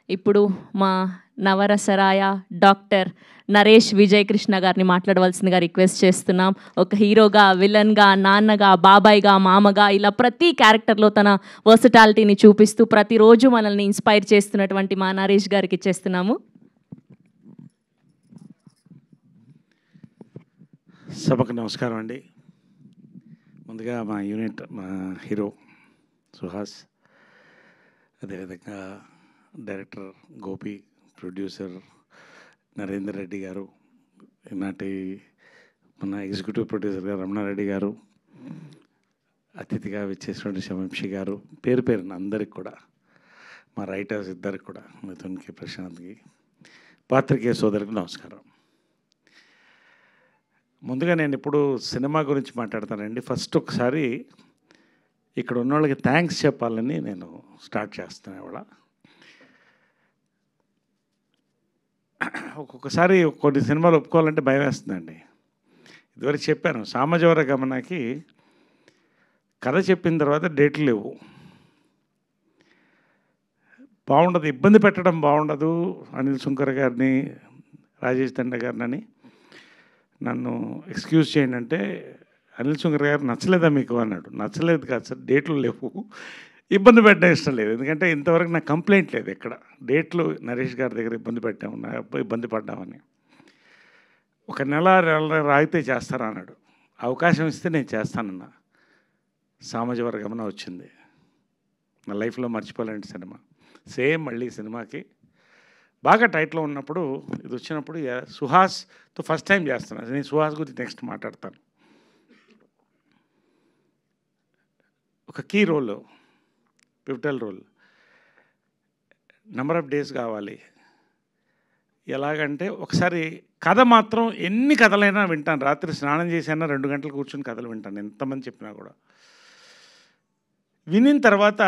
ఇప్పుడు మా నవరసరాయ డాక్టర్ నరేష్ విజయ్ కృష్ణ గారిని మాట్లాడవలసిందిగా రిక్వెస్ట్ చేస్తున్నాం. ఒక హీరోగా, విలన్గా, నాన్నగా, బాబాయ్గా, మామగా ఇలా ప్రతి క్యారెక్టర్లో తన వర్సటాలిటీని చూపిస్తూ ప్రతిరోజు మనల్ని ఇన్స్పైర్ చేస్తున్నటువంటి మా నరేష్ గారికి ఇచ్చేస్తున్నాము. సభకు నమస్కారం అండి. ముందుగా మా యూనిట్, మా హీరో సుహాస్, అదేవిధంగా డైరెక్టర్ గోపి, ప్రొడ్యూసర్ నరేందర్ రెడ్డి గారు, ఈనాటి మన ఎగ్జిక్యూటివ్ ప్రొడ్యూసర్ గారు రమణారెడ్డి గారు, అతిథిగా విచ్చేసినటువంటి శవంశి గారు, పేరు పేరున అందరికి కూడా, మా రైటర్స్ ఇద్దరికి కూడా, మిథున్కి, ప్రశాంత్కి, పాత్రికేయ సోదరికి నమస్కారం. ముందుగా నేను ఇప్పుడు సినిమా గురించి మాట్లాడతానండి. ఫస్ట్ ఒకసారి ఇక్కడ ఉన్న వాళ్ళకి థ్యాంక్స్ చెప్పాలని నేను స్టార్ట్ చేస్తాను. ఇవాళ ఒక్కొక్కసారి కొన్ని సినిమాలు ఒప్పుకోవాలంటే భయం వేస్తుందండి. ఇదివరకు చెప్పాను, సామాజిక గమనకి కథ చెప్పిన తర్వాత డేట్లు లేవు, బాగుండదు, ఇబ్బంది పెట్టడం బాగుండదు. అనిల్ సుంకర్ గారిని, రాజేష్ తండ గారిని నన్ను ఎక్స్క్యూజ్ చేయండి అంటే, అనిల్ సుంకర్ గారు నచ్చలేదా మీకు అన్నాడు. నచ్చలేదు కాదు సార్, డేట్లు లేవు, ఇబ్బంది పెట్టడం ఇష్టం లేదు. ఎందుకంటే ఇంతవరకు నాకు కంప్లైంట్ లేదు ఎక్కడ, డేట్లు నరేష్ గారి దగ్గర ఇబ్బంది పడ్డామని. ఒక నెల రాయితే చేస్తారా అన్నాడు. అవకాశం ఇస్తే నేను చేస్తానన్నా. సామాజిక గమనం వచ్చింది, నా లైఫ్లో మర్చిపోలేని సినిమా. సేమ్ మళ్ళీ సినిమాకి బాగా టైట్లో ఉన్నప్పుడు ఇది వచ్చినప్పుడు సుహాస్తో ఫస్ట్ టైం చేస్తున్నాను. నేను సుహాస్ గురించి నెక్స్ట్ మాట్లాడతాను. ఒక key role, pivotal role, number of days కావాలి. ఎలాగంటే ఒకసారి కథ మాత్రం ఎన్ని కథలైనా వింటాను. రాత్రి స్నానం చేసైనా 2 గంటలు కూర్చొని కథలు వింటాను, ఎంతమంది చెప్పినా కూడా. వినిన తర్వాత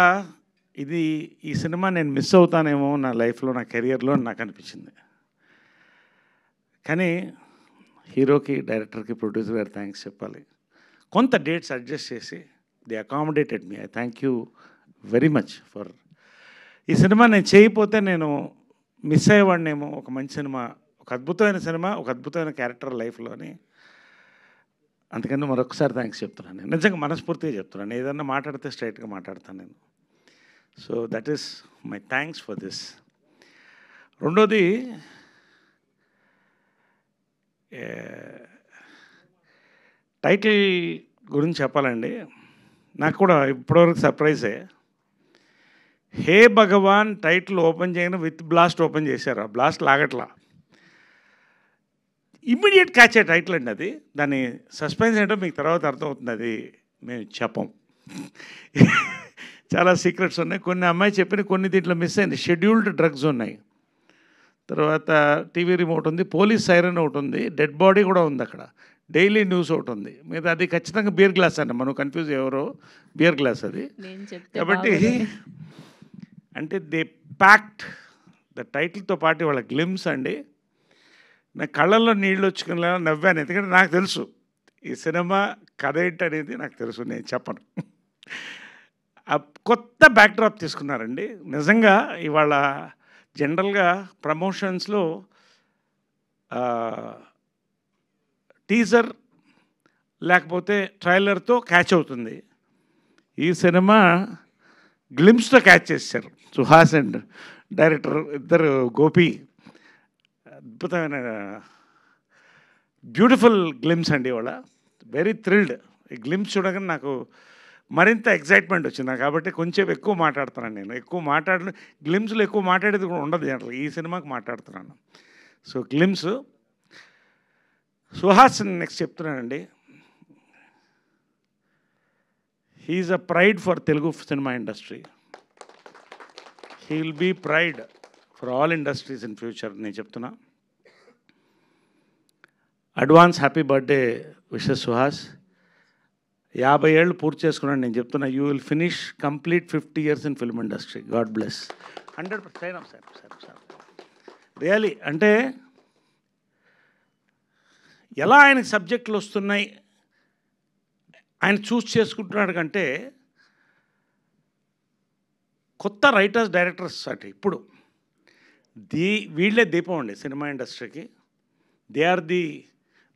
ఈ సినిమా నేను మిస్ అవుతానేమో నా లైఫ్లో, నా కెరియర్లో నాకు అనిపించింది. కానీ హీరోకి, డైరెక్టర్కి, ప్రొడ్యూసర్ గారు థ్యాంక్స్ చెప్పాలి. కొంత డేట్స్ అడ్జస్ట్ చేసి they accommodated me. I thank you very much for. ఈ సినిమా నేను చేయకపోతే నేను మిస్ అయ్యేవాడినేమో. ఒక మంచి సినిమా, ఒక అద్భుతమైన సినిమా, ఒక అద్భుతమైన క్యారెక్టర్ లైఫ్లోని. అందుకని మరొకసారి థ్యాంక్స్ చెప్తున్నాను. నేను నిజంగా మనస్ఫూర్తిగా చెప్తున్నాను. ఏదన్నా మాట్లాడితే స్ట్రైట్గా మాట్లాడతాను నేను. So that is my thanks for this. రెండోది, టైటిల్ గురించి చెప్పాలండి. నాకు కూడా ఇప్పటివరకు సర్ప్రైజే. హే భగవాన్ టైటిల్ ఓపెన్ చేయగానే విత్ బ్లాస్ట్ ఓపెన్ చేశారు. ఆ బ్లాస్ట్ లాగట్లా, ఇమ్మీడియట్ క్యాచ్ అయ్యే టైటిల్ అండి అది. దాని సస్పెన్స్ ఏంటో మీకు తర్వాత అర్థమవుతుంది, అది మేము చెప్పం. చాలా సీక్రెట్స్ ఉన్నాయి. కొన్ని అమ్మాయి చెప్పిన, కొన్ని దీంట్లో మిస్ అయింది. షెడ్యూల్డ్ డ్రగ్స్ ఉన్నాయి, తర్వాత టీవీ రిమోట్ ఉంది, పోలీస్ సైరన్ ఒకటి ఉంది, డెడ్ బాడీ కూడా ఉంది అక్కడ, డైలీ న్యూస్ ఒకటి ఉంది. మీద అది ఖచ్చితంగా బియర్ గ్లాస్ అండి, మనం కన్ఫ్యూజ్ ఎవరో, బియర్ గ్లాస్ అది. కాబట్టి అంటే దే ప్యాక్ట్ ద టైటిల్తో పాటు వాళ్ళ గ్లిమ్స్ అండి. నా కళ్ళల్లో నీళ్ళు వచ్చుకునేలా నవ్వాను. ఎందుకంటే నాకు తెలుసు ఈ సినిమా కథ ఏంటనేది నాకు తెలుసు, నేను చెప్పను. కొత్త బ్యాక్డ్రాప్ తీసుకున్నారండి నిజంగా. ఇవాళ జనరల్గా ప్రమోషన్స్లో టీజర్ లేకపోతే ట్రైలర్తో క్యాచ్ అవుతుంది. ఈ సినిమా గ్లిమ్స్తో క్యాచ్ చేశారు సుహాస్ అండ్ డైరెక్టర్ ఇద్దరు, గోపి. అద్భుతమైన బ్యూటిఫుల్ గ్లిమ్స్ అండి. ఇవాళ వెరీ థ్రిల్డ్. ఈ గ్లిమ్స్ చూడగానే నాకు మరింత ఎగ్జైట్మెంట్ వచ్చింది. కాబట్టి కొంచెం ఎక్కువ మాట్లాడుతున్నాను నేను. గ్లిమ్స్లో ఎక్కువ మాట్లాడేది కూడా ఉండదు జనరల్. ఈ సినిమాకి మాట్లాడుతున్నాను. So glimpse. సుహాస్ నెక్స్ట్ చెప్తున్నానండి. He's a pride for Telugu cinema industry. He will be pride for all industries in future. నేను చెప్తున్నా. Advance happy birthday wishes Suhas. 50 ఏళ్ళు పూర్తి చేసుకున్నాను. నేను చెప్తున్నా, you will finish complete 50 years in film industry. God bless. 100% sir really. అంటే ఎలా ఆయనకి సబ్జెక్టులు వస్తున్నాయి, ఆయన చూస్ చేసుకుంటున్నాడు కంటే కొత్త రైటర్స్, డైరెక్టర్స్ అటు ఇప్పుడు వీళ్ళే దీపం అండి సినిమా ఇండస్ట్రీకి. They are the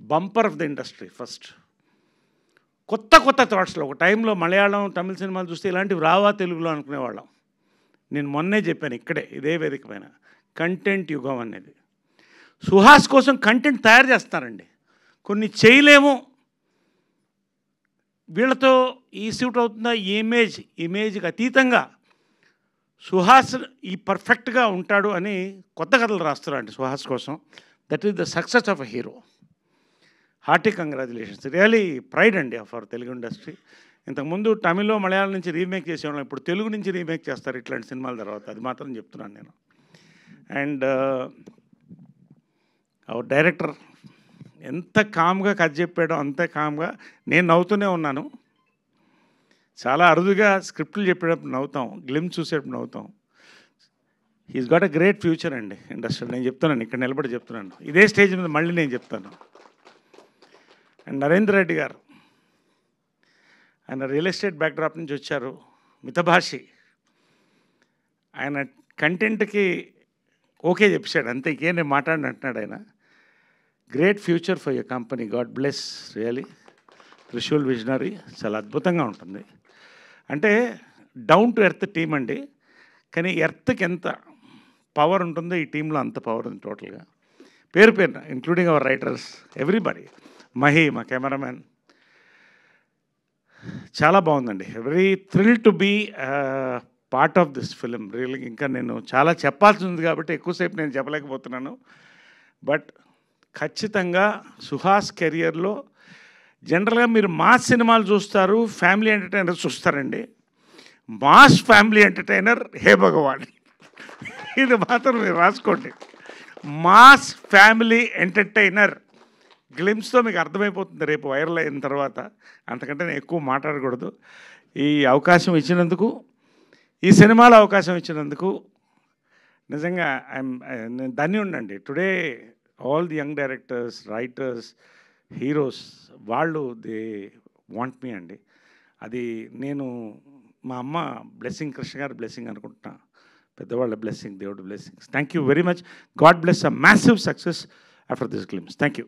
bumper of the industry. First కొత్త థాట్స్లో ఒక టైంలో మలయాళం తమిళ సినిమాలు చూస్తే ఇలాంటివి రావా తెలుగులో అనుకునేవాళ్ళం. నేను మొన్నే చెప్పాను ఇక్కడే ఇదే వేదిక పైన, కంటెంట్ యుగం అనేది. సుహాస్ కోసం కంటెంట్ తయారు చేస్తారండి, కొన్ని చేయలేము, వీళ్ళతో ఈ సూట్ అవుతుందా, ఇమేజ్కి అతీతంగా సుహాస్ ఈ పర్ఫెక్ట్గా ఉంటాడు అని కొత్త కథలు రాస్తారండి సుహాస్ కోసం. That is the success of a hero. Hearty congratulations, really pride అండి ఆఫ్ అవర్ తెలుగు ఇండస్ట్రీ. ఇంతకుముందు తమిళ్లో మలయాళం నుంచి రీమేక్ చేసేవాళ్ళం, ఇప్పుడు తెలుగు నుంచి రీమేక్ చేస్తారు ఇట్లాంటి సినిమాల తర్వాత. అది మాత్రం చెప్తున్నాను నేను. అండ్ అవర్ డైరెక్టర్ ఎంత కామ్గా కథ చెప్పాడో అంతే కామ్గా నేను నవ్వుతూనే ఉన్నాను. చాలా అరుదుగా స్క్రిప్ట్లు చెప్పేటప్పుడు నవ్వుతాం, గ్లిమ్స్ చూసేటప్పుడు నవ్వుతాం. He's got a great future అండి ఇండస్ట్రీలో. నేను చెప్తున్నాను, ఇక్కడ నిలబడి చెప్తున్నాను, ఇదే స్టేజ్ మీద మళ్ళీ నేను చెప్తాను. అండ్ నరేంద్ర రెడ్డి గారు, ఆయన రియల్ ఎస్టేట్ బ్యాక్డ్రాప్ నుంచి వచ్చారు, మితభాషి. ఆయన కంటెంట్కి ఓకే చెప్పాడు అంతే, ఇంకేం నేను మాట్లాడిన అంటున్నాడు ఆయన. Great future for your company, God bless really. Trishul visionary చాలా అద్భుతంగా ఉంటుంది. అంటే డౌన్ టు ఎర్త్ టీం అండి, కానీ ఎర్త్కి ఎంత పవర్ ఉంటుందో ఈ టీంలో అంత పవర్ ఉంది టోటల్గా. పేరున ఇంక్లూడింగ్ అవర్ రైటర్స్, ఎవ్రీబడి. మహి మా కెమెరామ్యాన్, చాలా బాగుందండి. Very thrill to be part of this film really. ఇంకా నేను చాలా చెప్పాల్సి ఉంది కాబట్టి ఎక్కువసేపు నేను చెప్పలేకపోతున్నాను. బట్ ఖచ్చితంగా సుహాస్ కెరియర్లో జనరల్గా మీరు మాస్ సినిమాలు చూస్తారు, ఫ్యామిలీ ఎంటర్టైనర్ చూస్తారండి. మాస్ ఫ్యామిలీ ఎంటర్టైనర్ హే భగవాన్, ఇది మాత్రం మీరు రాసుకోండి. మాస్ ఫ్యామిలీ ఎంటర్టైనర్ గ్లిమ్స్తో మీకు అర్థమైపోతుంది రేపు వైరల్ అయిన తర్వాత. అంతకంటే నేను ఎక్కువ మాట్లాడకూడదు. ఈ అవకాశం ఇచ్చినందుకు, ఈ సినిమాలో అవకాశం ఇచ్చినందుకు నిజంగా నేను ధన్యుండండి. Today all the young directors, writers, heroes వాళ్ళు దే వాంట్ మీ అండి. అది నేను మా అమ్మ బ్లెస్సింగ్, కృష్ణ గారి బ్లెస్సింగ్ అనుకుంటున్నా, పెద్దవాళ్ళ బ్లెస్సింగ్, దేవుడి blessings. Thank you very much. God bless a massive success after this glimpse. Thank you.